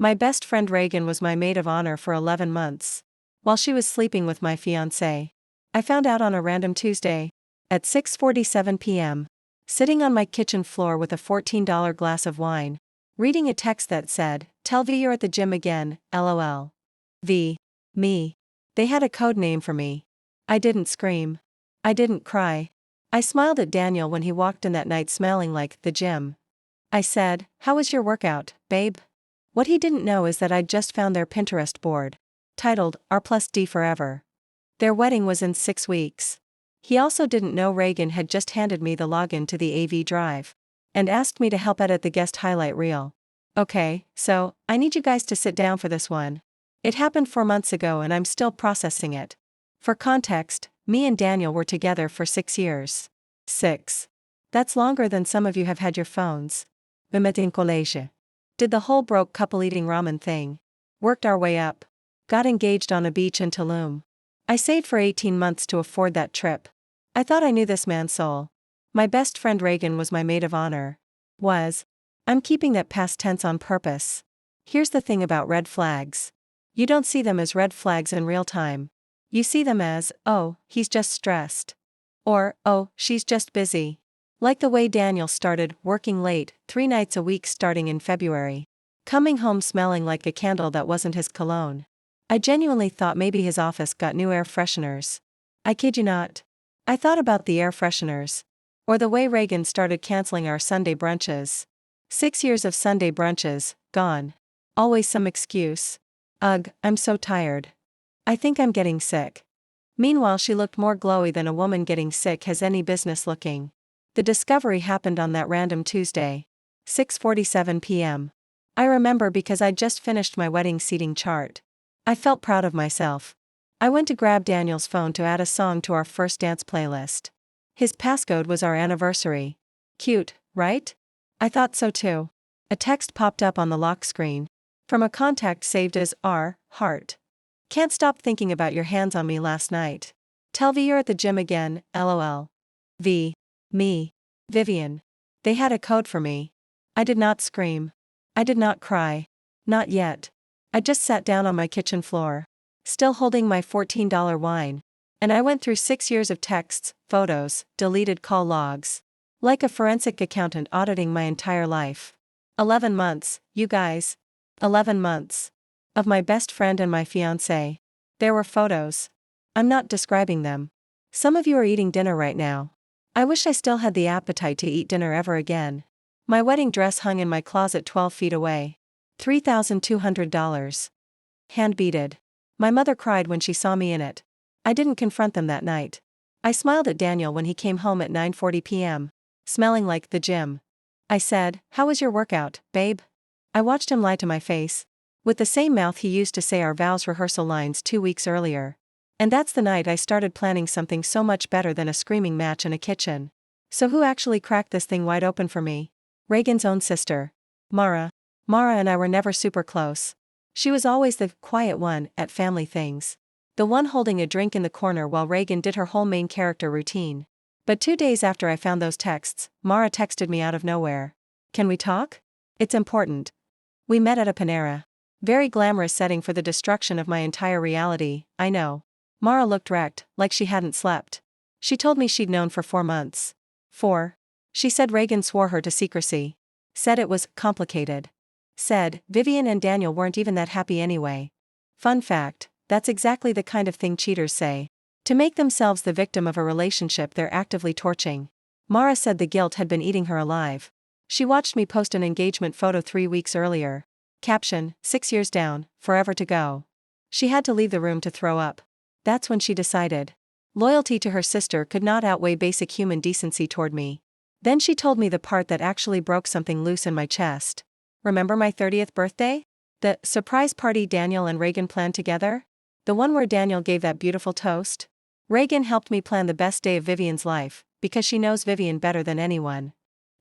My best friend Reagan was my maid of honor for 11 months. While she was sleeping with my fiancé. I found out on a random Tuesday. At 6:47 p.m. Sitting on my kitchen floor with a $14 glass of wine. Reading a text that said, "Tell V you're at the gym again, LOL. V. Me. They had a code name for me. I didn't scream. I didn't cry. I smiled at Daniel when he walked in that night smelling like the gym. I said, "How was your workout, babe?" What he didn't know is that I'd just found their Pinterest board. Titled, R+D Forever. Their wedding was in 6 weeks. He also didn't know Reagan had just handed me the login to the AV drive. And asked me to help edit the guest highlight reel. Okay, so, I need you guys to sit down for this one. It happened 4 months ago and I'm still processing it. For context, me and Daniel were together for 6 years. 6. That's longer than some of you have had your phones. We met in collège. Did the whole broke couple eating ramen thing. Worked our way up. Got engaged on a beach in Tulum. I saved for 18 months to afford that trip. I thought I knew this man's soul. My best friend Reagan was my maid of honor. I'm keeping that past tense on purpose. Here's the thing about red flags. You don't see them as red flags in real time. You see them as, oh, he's just stressed. Or, oh, she's just busy. Like the way Daniel started working late, 3 nights a week starting in February. Coming home smelling like a candle that wasn't his cologne. I genuinely thought maybe his office got new air fresheners. I kid you not. I thought about the air fresheners. Or the way Reagan started canceling our Sunday brunches. 6 years of Sunday brunches, gone. Always some excuse. Ugh, I'm so tired. I think I'm getting sick. Meanwhile, she looked more glowy than a woman getting sick has any business looking. The discovery happened on that random Tuesday. 6:47 p.m. I remember because I'd just finished my wedding seating chart. I felt proud of myself. I went to grab Daniel's phone to add a song to our first dance playlist. His passcode was our anniversary. Cute, right? I thought so too. A text popped up on the lock screen. From a contact saved as R, heart. Can't stop thinking about your hands on me last night. Tell V you're at the gym again, LOL. V. Me. Vivian. They had a code for me. I did not scream. I did not cry. Not yet. I just sat down on my kitchen floor. Still holding my $14 wine. And I went through 6 years of texts, photos, deleted call logs. Like a forensic accountant auditing my entire life. 11 months, you guys. 11 months. Of my best friend and my fiancé. There were photos. I'm not describing them. Some of you are eating dinner right now. I wish I still had the appetite to eat dinner ever again. My wedding dress hung in my closet 12 feet away. $3,200. Hand-beaded. My mother cried when she saw me in it. I didn't confront them that night. I smiled at Daniel when he came home at 9:40 p.m., smelling like the gym. I said, "How was your workout, babe?" I watched him lie to my face. With the same mouth he used to say our vows rehearsal lines 2 weeks earlier. And that's the night I started planning something so much better than a screaming match in a kitchen. So who actually cracked this thing wide open for me? Reagan's own sister. Mara. Mara and I were never super close. She was always the quiet one at family things. The one holding a drink in the corner while Reagan did her whole main character routine. But 2 days after I found those texts, Mara texted me out of nowhere. "Can we talk? It's important." We met at a Panera. Very glamorous setting for the destruction of my entire reality, I know. Mara looked wrecked, like she hadn't slept. She told me she'd known for 4 months. 4. She said Reagan swore her to secrecy. Said it was complicated. Said Vivian and Daniel weren't even that happy anyway. Fun fact, that's exactly the kind of thing cheaters say. To make themselves the victim of a relationship they're actively torching. Mara said the guilt had been eating her alive. She watched me post an engagement photo 3 weeks earlier. Caption, 6 years down, forever to go. She had to leave the room to throw up. That's when she decided. Loyalty to her sister could not outweigh basic human decency toward me. Then she told me the part that actually broke something loose in my chest. Remember my 30th birthday? The surprise party Daniel and Reagan planned together? The one where Daniel gave that beautiful toast? Reagan helped me plan the best day of Vivian's life, because she knows Vivian better than anyone.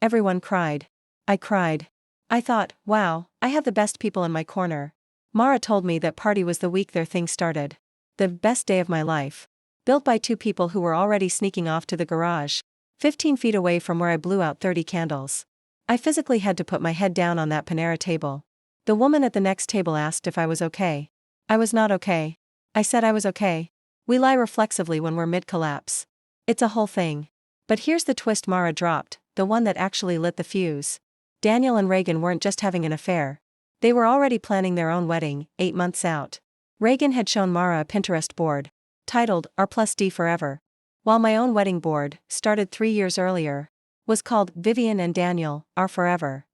Everyone cried. I cried. I thought, wow, I have the best people in my corner. Mara told me that party was the week their thing started. The best day of my life. Built by 2 people who were already sneaking off to the garage, 15 feet away from where I blew out 30 candles. I physically had to put my head down on that Panera table. The woman at the next table asked if I was okay. I was not okay. I said I was okay. We lie reflexively when we're mid-collapse. It's a whole thing. But here's the twist Mara dropped, the one that actually lit the fuse. Daniel and Reagan weren't just having an affair. They were already planning their own wedding, 8 months out. Reagan had shown Mara a Pinterest board, titled R+D Forever, while my own wedding board, started 3 years earlier, was called Vivian and Daniel, Are Forever.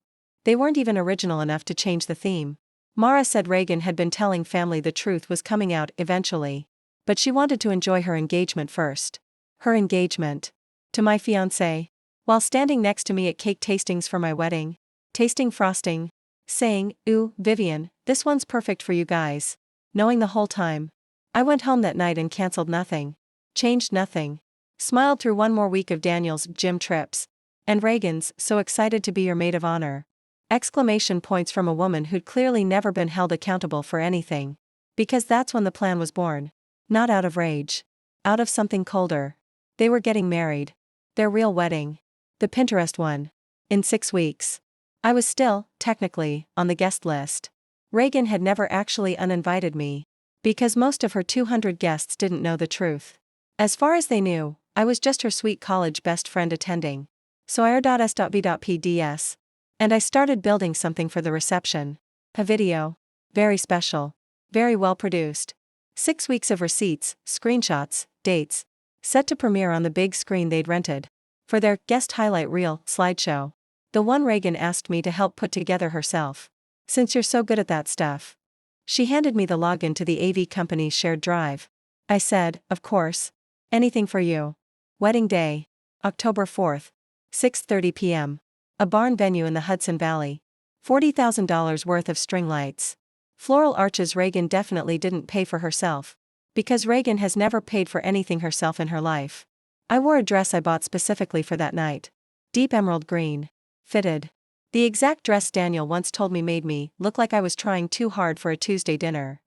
They weren't even original enough to change the theme. Mara said Reagan had been telling family the truth was coming out eventually, but she wanted to enjoy her engagement first. Her engagement. To my fiancé. While standing next to me at cake tastings for my wedding, tasting frosting, saying, "Ooh, Vivian, this one's perfect for you guys," knowing the whole time. I went home that night and canceled nothing. Changed nothing. Smiled through one more week of Daniel's gym trips. And Reagan's, "So excited to be your maid of honor." Exclamation points from a woman who'd clearly never been held accountable for anything. Because that's when the plan was born. Not out of rage. Out of something colder. They were getting married. Their real wedding. The Pinterest one. In 6 weeks. I was still, technically, on the guest list. Reagan had never actually uninvited me. Because most of her 200 guests didn't know the truth. As far as they knew, I was just her sweet college best friend attending. So ir.s.b.pds. And I started building something for the reception. A video. Very special. Very well produced. 6 weeks of receipts, screenshots, dates. Set to premiere on the big screen they'd rented. For their guest highlight reel slideshow. The one Reagan asked me to help put together herself. Since you're so good at that stuff. She handed me the login to the AV company's shared drive. I said, of course. Anything for you. Wedding day. October 4th. 6:30 p.m. A barn venue in the Hudson Valley. $40,000 worth of string lights. Floral arches. Reagan definitely didn't pay for herself. Because Reagan has never paid for anything herself in her life. I wore a dress I bought specifically for that night. Deep emerald green. Fitted. The exact dress Daniel once told me made me look like I was trying too hard for a Tuesday dinner.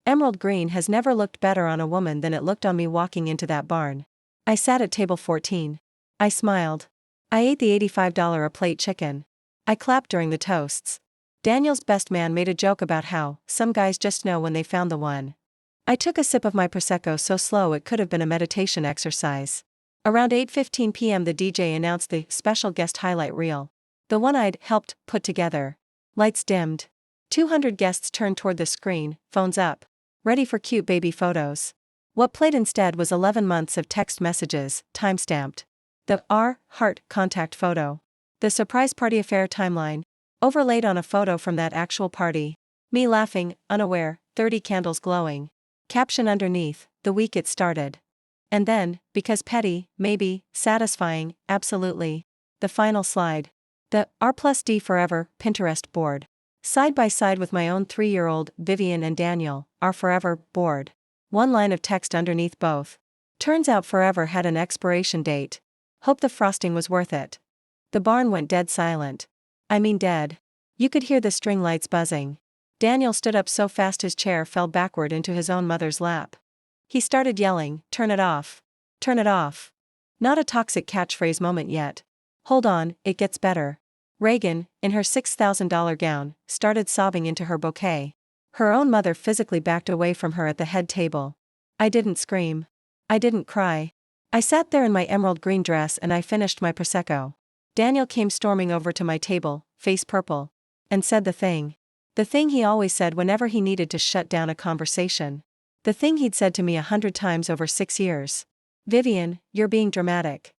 Emerald green has never looked better on a woman than it looked on me walking into that barn. I sat at table 14. I smiled. I ate the $85 a plate chicken. I clapped during the toasts. Daniel's best man made a joke about how some guys just know when they found the one. I took a sip of my Prosecco so slow it could have been a meditation exercise. Around 8:15 p.m. the DJ announced the special guest highlight reel. The one I'd helped put together. Lights dimmed. 200 guests turned toward the screen, phones up. Ready for cute baby photos. What played instead was 11 months of text messages, time-stamped. The heart contact photo. The surprise party affair timeline. Overlaid on a photo from that actual party. Me laughing, unaware, 30 candles glowing. Caption underneath, the week it started. And then, because petty, maybe, satisfying, absolutely. The final slide. The R+D Forever Pinterest board. Side by side with my own 3-year-old Vivian and Daniel, Are Forever board. One line of text underneath both. Turns out Forever had an expiration date. Hope the frosting was worth it. The barn went dead silent. I mean dead. You could hear the string lights buzzing. Daniel stood up so fast his chair fell backward into his own mother's lap. He started yelling, "Turn it off. Turn it off." Not a toxic catchphrase moment yet. Hold on, it gets better. Reagan, in her $6,000 gown, started sobbing into her bouquet. Her own mother physically backed away from her at the head table. I didn't scream. I didn't cry. I sat there in my emerald green dress and I finished my Prosecco. Daniel came storming over to my table, face purple, and said the thing. The thing he always said whenever he needed to shut down a conversation. The thing he'd said to me 100 times over 6 years. "Vivian, you're being dramatic."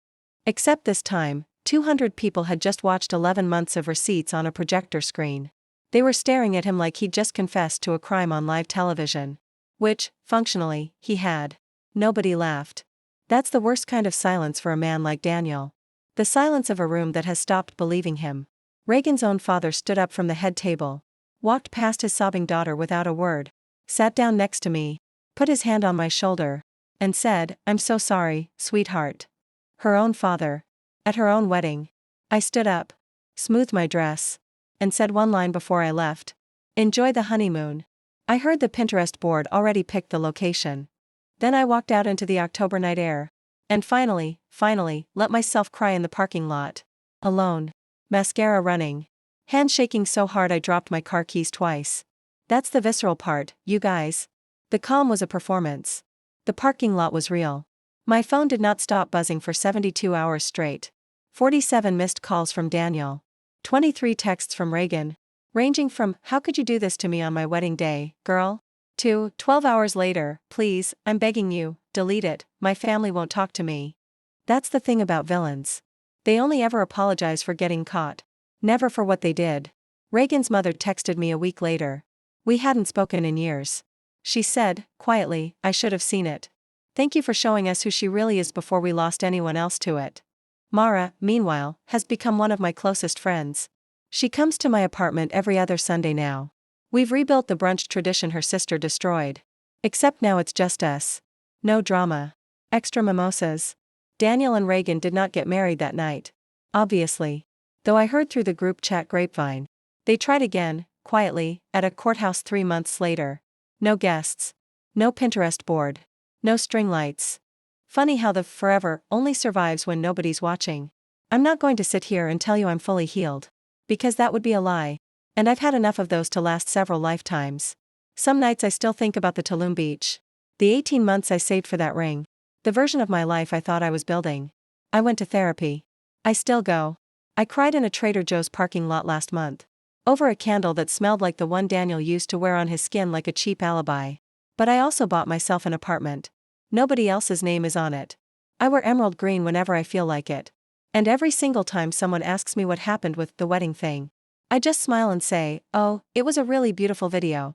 Except this time, 200 people had just watched 11 months of receipts on a projector screen. They were staring at him like he'd just confessed to a crime on live television. Which, functionally, he had. Nobody laughed. That's the worst kind of silence for a man like Daniel. The silence of a room that has stopped believing him. Reagan's own father stood up from the head table. Walked past his sobbing daughter without a word. Sat down next to me. Put his hand on my shoulder. And said, "I'm so sorry, sweetheart." Her own father. At her own wedding. I stood up. Smoothed my dress. And said one line before I left. "Enjoy the honeymoon." I heard the Pinterest board already picked the location. Then I walked out into the October night air. And finally, let myself cry in the parking lot. Alone. Mascara running. Hand shaking so hard I dropped my car keys twice. That's the visceral part, you guys. The calm was a performance. The parking lot was real. My phone did not stop buzzing for 72 hours straight. 47 missed calls from Daniel. 23 texts from Reagan. Ranging from, "How could you do this to me on my wedding day, girl?" to, 12 hours later, "Please, I'm begging you, delete it, my family won't talk to me." That's the thing about villains. They only ever apologize for getting caught. Never for what they did. Reagan's mother texted me a week later. We hadn't spoken in years. She said, quietly, "I should have seen it. Thank you for showing us who she really is before we lost anyone else to it." Mara, meanwhile, has become one of my closest friends. She comes to my apartment every other Sunday now. We've rebuilt the brunch tradition her sister destroyed. Except now it's just us. No drama. Extra mimosas. Daniel and Reagan did not get married that night. Obviously. Though I heard through the group chat grapevine. They tried again, quietly, at a courthouse 3 months later. No guests. No Pinterest board. No string lights. Funny how the forever only survives when nobody's watching. I'm not going to sit here and tell you I'm fully healed. Because that would be a lie. And I've had enough of those to last several lifetimes. Some nights I still think about the Tulum beach. The 18 months I saved for that ring. The version of my life I thought I was building. I went to therapy. I still go. I cried in a Trader Joe's parking lot last month. Over a candle that smelled like the one Daniel used to wear on his skin like a cheap alibi. But I also bought myself an apartment. Nobody else's name is on it. I wear emerald green whenever I feel like it. And every single time someone asks me what happened with the wedding thing, I just smile and say, "Oh, it was a really beautiful video."